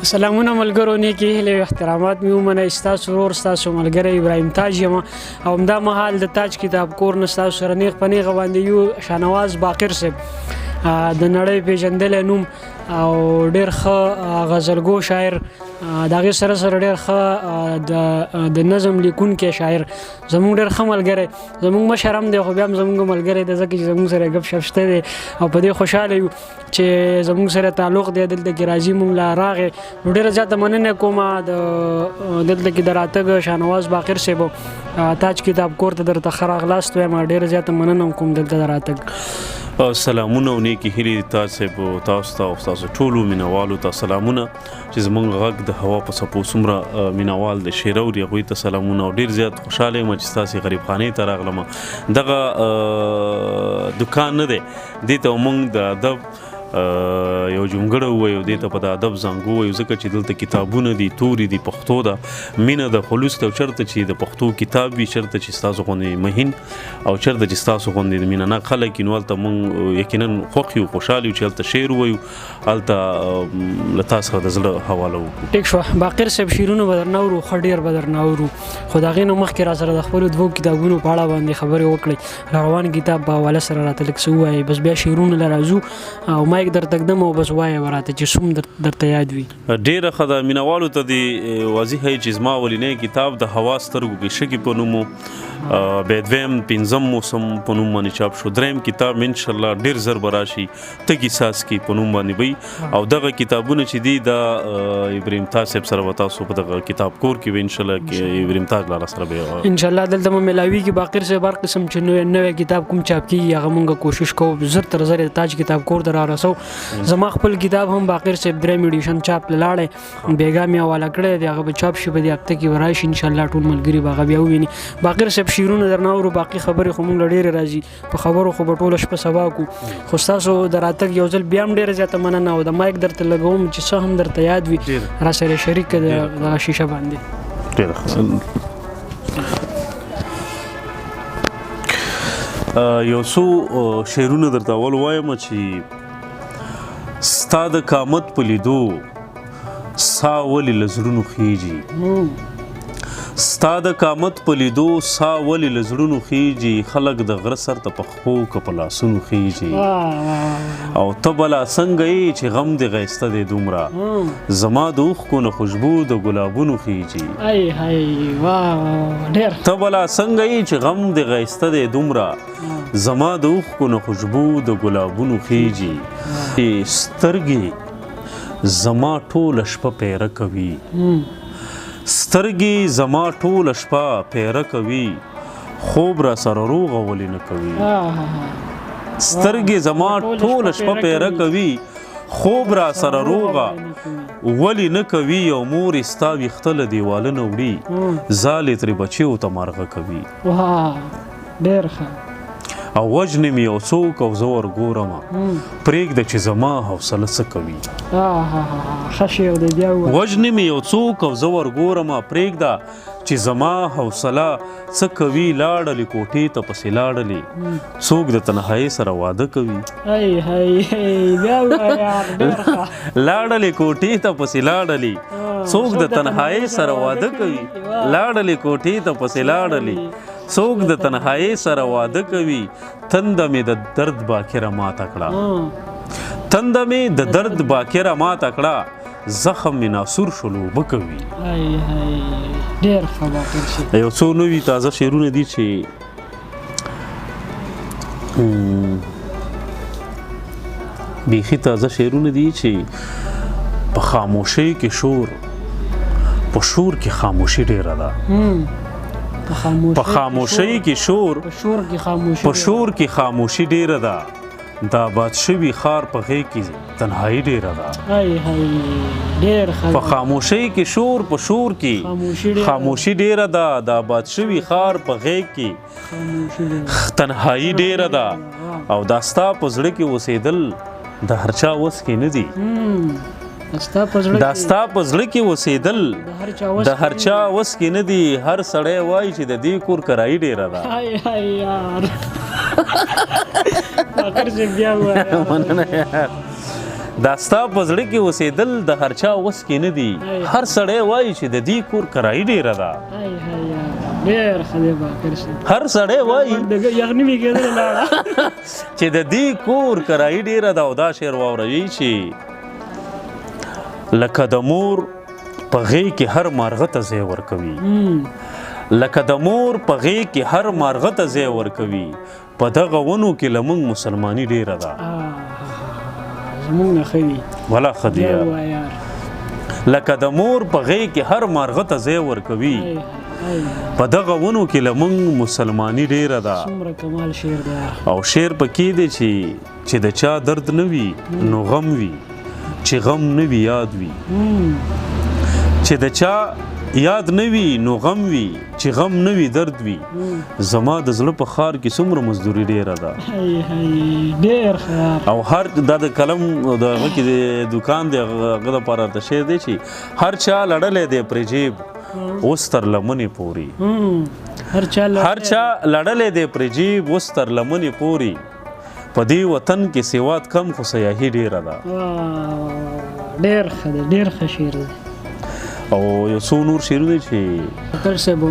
سلامونه ملګرو نیکی هیله احترامات مې ومنئ ستاسو ورور ستاسو ملګری ابراهیم تاج یم او همدا مهال د تاج کتاب کور نه ستاسو سره نیغ په نیغه باندې یو شاهنواز باقر صاحب د نړۍ پیژندلی نوم او ډېر ښه غزلګو شاعر د هغې سره سره ډېر ښه د نظم لیکونکی شاعر زموږ ډېر ښه ملګری زموږ مشر هم دی خو بیا هم زموږ ملګری دی ځکه چې زموږ سره ګپ شپ شته دی او په دې خوشحاله یو چې زموږ سره تعلق دی دلته کې راځي موږ لا راغی نو ډېره زیاته مننه کوم دلته کې د راتګ شاهنواز باقر صاحب تاج کتاب کور ته درته ښه راغلاست وایم ډېره زیاته مننه کوم دلته د راتګ سلامونه او نیکی هیلې تاج صاحب تاسو ته او ستاسو ټولو مینوالو ته سلامونه چې زموږ غږ د هوا په څپو څومره مینوال د شعر اوري هغوی ته سلامونه او ډېر زیات خوشحاله یم چې ستاسې غریب خانې ته راغلم دغه دکان نه دی دې ته موږ د ادب یو جونګړه ووایو دې ته په د ادب زانګو ووایو ځکه چې دلته کتابونه دي توري دي پښتو ده مینه د خلوص ته چېرته چې د پښتو کتاب وي چېرته چې ستاسو غوندې مهین او چېرته چې ستاسو غوندې د مینه ناک خلک وي نو هلته موږ یقینا خوښ یو خوشحال یو چې هلته شعر ووایو هلته له تا څخه د زړه حواله وکړو ټیک شوه باقر صاحب شعرونه به درنه اورو ښه ډېر به درنه اورو خو د هغې نه مخکې را سره د خپلو دوو کتابونو په اړه باندې خبرې وکړئ روان کتاب په حواله سره راته لږ څه ووایئ بس بیا شعرونه له راځو او مایک درته ږدم او بس وایه به راته چې څوم درته یاد وي ډېره ښه ده مینوالو ته دې واضح هی چې زما اولنی کتاب د هوا سترګو کې شګې په نوم و بیا دویم پنځم موسم په نوم باندې چاپ شو دریم کتاب انشاءالله ډېر زر به راشي تږي څاڅکي په نوم باندې وي او دغه کتابونه چې دي د ابراهیم تاج صاحب سره به تاسو په دغه کتاب کور کې به انشاءالله ابراهیم تاج لاله سره به انشاءالله دلته به میلاویږي باقر صاحب هر قسم چې نوی کتاب کوم چاپ کېږي هغه مونږ کوشش کوو زر تر زر تاج کتاب کور ته رارسو زما خپل کتاب هم باقر صاحب دریم ایډیشن چاپ له لاړی بیګا مې حواله کړی دی هغه به چاپ شي په دې هفته کې به راشي انشاءالله ټول ملګري به هغه بیا وویني باقر صاحب شعرونه درنه اورو باقي خبرې خو موږ له ډېرې راځي په خبرو خو به ټوله شپه سبا کړو خو ستاسو د راتګ یو ځل بیا هم ډېره زیاته مننه او د مایک درته لګوم چې څه هم درته یاد وي را سره شریک کړه دغه شیشه باندې ډېره ښه یو څو شعرونه درته اول وایم چې ستا د قامت په لیدو سا ولې له زړونو خیږي ستا د قامت په لیدو سا ولې له زړونو خیږي خلک د غره سر ته په خپو که په لاسونو خیږي او ته بلا څنګه یې چې غم دې غیسته دی دومره زما د اوښکو نه خوشبو د ګلابونو خیږي ته بلا څنګه یې چې غم دې غیسته دی دومره زما د اوښکو نه خوشبو د ګلابونو خیږي سترګې زما ټوله شپه پیره کوي سترګې زما ټوله شپه پیره کوي خوب را سره روغه ولې نه کوي سترګې زما ټوله شپه پیره کوي خوب را سره روغه ولې نه کوي او مور یې ستا ویښته له دیواله نه وړي ځالې ترې بچیو ته مارغه کوي ډېر ښه او وژنې مې یو څوک او زه ورګورم پرېږده چې زما حوصله څه کوي وژنې مې یو څوک او زه ورګورم پرېږده چې زما حوصله څه کوي لاړلې کوټې ته پسې لاړلې څوک د تنهایۍ سره واده کوي لاړلې کوټې ته پسې لاړلې څوک د تنهایۍ سره واده کوي لاړلې کوټې ته پسې لاړلې څوک د تنهایۍ سره واده کوي تنده مې د درد باکره ماته کړه تنده مې د درد باکره ماته کړه زخم مې ناسور شلو اوبه کوي یو څو نوي تازه شعرونه دي چې بیخي تازه شعرونه دي چې په خاموشۍ کې شور په شور کې خاموشي ډېره ده په خاموشۍ کې شور په شور کې خاموشي ډېره ده دا باد شوي ښار په غېږ کې تنهایي ډېره ده په خاموشۍ کې شور په شور کې خاموشي ډېره ده دا باد شوي ښار په غېږ کې تنهایي ډېره ده او دا ستا په زړه کې اوسېدل د هر چا وس کې نه دي دا ستا په زړه کې اوسېدل د هر چا وس کې نه دي هر سړی وایي چې د دې کور کرایي ډېره ده مننه یار دا ستا په زړه کې اوسېدل د هر چا وس کې نه دي هر سړی وایي چې د دې کور کرایي ډېره ده ډېر ښه دی باقر صاحب هر سړی وایي یخني مې کېدله لاړه چې د دې کور کرایي ډېره ده او دا شعر واوروي چې لکه د مور په غېږ کې هر مارغه ته ځای ورکوي لکه د مور په غېږ کې هر مارغه ته ځای ورکوي په دغه ونو کې له موږ مسلماني ډېره ده زموږ نه ښه دي ولا ښه دي لکه د مور په غېږ کې هر مارغه ته ځای ورکوي په دغه ونو کې له موږ مسلماني ډېره ده څومره کمال شعر دی او شعر پکې دی چې د چا درد نه وي نو غم وي چې غم نه وي یاد وي چې د چا یاد نه وي نو غم وي چې غم نه وي درد وي زما د زړه په ښار کې څومره مزدوري ډېره ده ډېر ښه او هر دا د قلم د هغه کې د دوکان دی هغه دپاره د شعر دی چې هر چا لړلی دی پرې جیب اوس تر لمنې پورې هر چا لړلی دی پرې جیب اوس تر لمنې پورې په دې وطن کې سواد کم خو سیاحي ډېره ده ډېر ښه دی ډېر ښه شعر دی او یو څو نور شعرونه چې باقر صاحب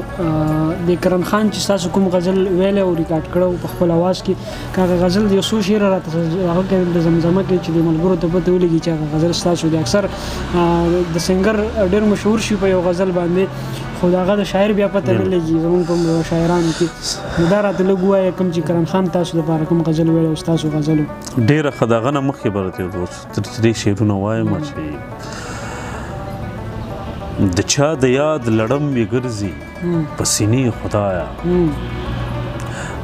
د کرم خان چې تاسو کوم غزل ویلی او ریکارډ کړی په خپل اواز کې که هغه غزل د یو څو شعر راته هغه کې د زمزمه کې چې د ملګرو ته پته ولګي چې هغه غزل ستاسو دی اکثر د سنګر ډېر مشهور شي په یو غزل باندې خو د هغه د شاعر بیا پته نه لګي زموږ په شاعرانو کې نو دا راته لږ ووایه کوم چې کرم خان تاسو دپاره کوم غزل ویلی او ستاسو غزل ډېره ښه د هغه نه مخکې به راته درې شعرونه وایم چې د چا د یاد لړم مې ګرځي په سینې خدایا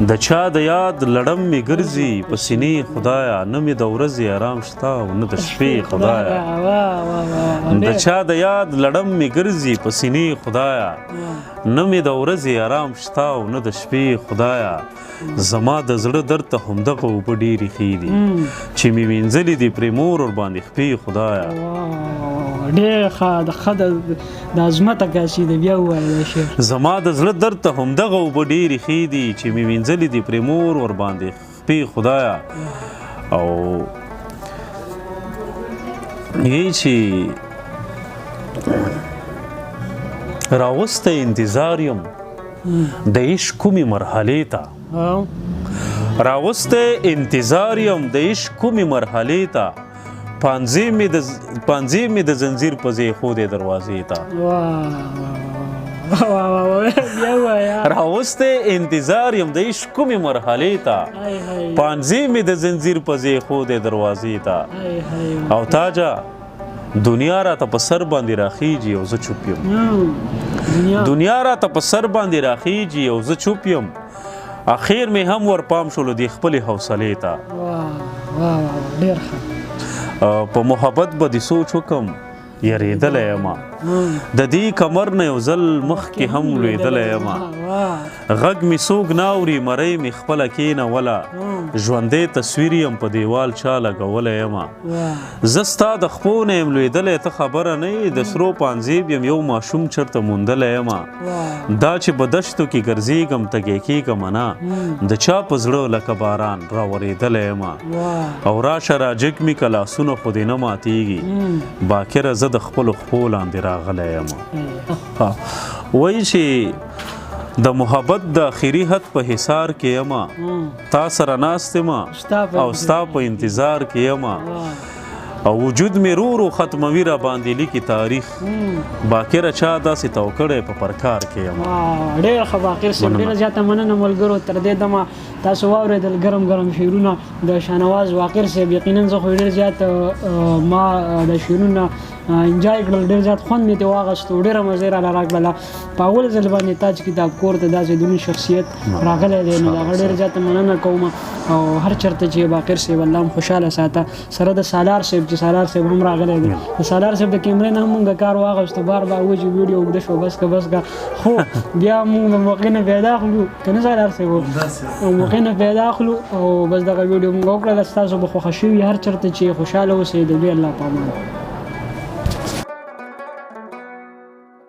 د چا د یاد لړم مې ګرځي په سینې خدایا نه مې د ورځې آرام شته او نه د شپې خدایا د چا د یاد لړم مې ګرځي په سینې خدایا نه مې د ورځې آرام شته او نه د شپې خدایا زما د زړه درد ته همدغه اوبه ډېرې ښې دي چې مې وینځلې دي پرې مور ورباندې خپې خدایا ډېر ښه د عظمته کاسي دی بیا ووایه دا شعر زما د زړه درد ته همدغه اوبه ډېرې ښې دي چې مې وینځلې دي پرې مور ورباندې خپې خدایا او یې چې راوستی انتظار یم د عشق کومې مرحلې ته راوستی انتظار یم د عشق کومې مرحلې ته پانځې مې د زنځیر په ځای ښودې دروازې ته راوستی انتظار یم د عشق کومې مرحلې ته پانځې مې د زنځیر په ځای ښودې دروازې ته او تاجه دنیا راته په سر باندې راخیږي او زه چوپ یم دنیا راته په سر باندې راخیږي او زه چوپ یم اخیر مې هم ورپام شولو دې خپلې حوصلې ته ډېر ښه په محبت به دې سوچ وکم یریدلی یمه د دې کمر نه یو ځل مخکې هم لوېدلی یمه غږ مې څوک نه اوري مرۍ مې خپله کېنوله ژوندی تصویر یم په دیوال چا لګولی یمه زه ستا د خپو نه یم لوېدلی ته خبره نه یې د سرو پانځیب یم یو ماشوم چېرته موندلی یمه دا چې په دشتو کې ګرځېږم تږی کېږم نه د چا په زړه لکه باران راورېدلی یمه او راشه راجګ مې که لاسونه خو دې نه ماتېږي باکره زه د خپلو خپو لاندې راغلی یم وایي چې د محبت د اخري حد په حصار کې یم تا سره ناست یم او ستا په انتظار کې یم او وجود مې رو ختموي را باندې لیکي تاریخ باکره چا داسې تو کړی په پرکار کې یم ډېر ښه باقر صاحب ډېره زیاته مننه ملګرو تر دې دمه تاسو واورېدل ګرم ګرم شعرونه د شاهنواز باقر صاحب یقینا زه خو ډېر زیات ما د شعرونه انجای کړل ډېر زیات خوند مې ترې واخیستو ډېره مزه یې راله راکړله په اول ځل باندې تاج کتاب کور ته داسې دونی شخصیت راغلی دی نو د هغه ډېره زیاته مننه کوم او هر چېرته چې باقر صاحب الله هم خوشحاله ساته سره د سالار صاحب چې سالار صاحب هم راغلی دی د سالار صاحب د کیمرې نه هم مونږ کار واخیستو بار بار وایي چې ویډیو اوږده شوه بس که خو بیا مونږ د موقع نه پیدا اخلو که نه سالار صاحب موقع نه پیدا اخلو او بس دغه ویډیو مونږ وکړله ستاسو به خوښه شوي هر چېرته چې خوشحاله اوسئ د دوی الله پامان